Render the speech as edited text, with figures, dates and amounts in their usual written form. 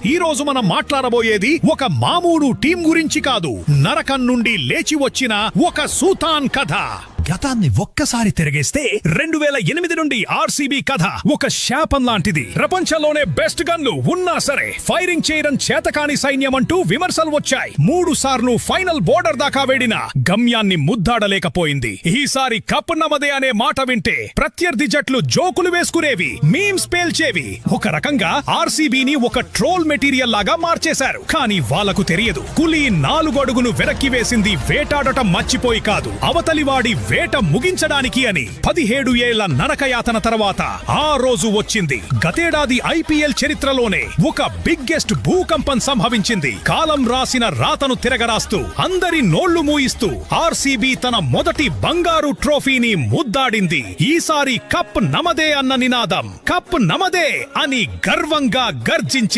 ఈ రోజు మనం మాట్లాడబోయేది ఒక మామూలు టీం గురించి కాదు, నరకం నుండి లేచి వచ్చిన ఒక సూతాన్ కథ. గతాన్ని ఒక్కసారి తిరిగేస్తే 2008 నుండి ఆర్సీబీ కథ ఒక శాపం లాంటిది. ప్రపంచంలోనే బెస్ట్ గన్లు ఉన్నా సరే ఫైరింగ్ చేయడం చేతకాని సైన్యం అంటూ విమర్శలు వచ్చాయి. 3 సార్లు ఫైనల్ బోర్డర్ దాకా వేడిన గమ్యాన్ని ముద్దాడలేకపోయింది. ఈసారి కప్ నమదే అనే మాట వింటే ప్రత్యర్థి జట్లు జోకులు వేసుకునేవి, మీమ్స్ పేల్చేవి. ఒక రకంగా ఆర్సీబీని ఒక ట్రోల్ మెటీరియల్ లాగా మార్చేశారు. కానీ వాళ్లకు తెలియదు, కులీ 4 అడుగును వెనక్కి వేసింది వేటాడటం మర్చిపోయి కాదు, అవతలివాడి వేట ముగించడానికి అని. 17 ఏళ్ల నరకయాతన తర్వాత ఆ రోజు వచ్చింది. గతేడాది ఐపీఎల్ చరిత్రలోనే ఒక బిగ్గెస్ట్ భూకంపం సంభవించింది. కాలం రాసిన రాతను తిరగరాస్తూ అందరి నోళ్లు మూయిస్తూ ఆర్సీబీ తన మొదటి బంగారు ట్రోఫీని ముద్దాడింది. ఈసారి కప్ నమదే అన్న నినాదం కప్ నమదే అని గర్వంగా గర్జించింది.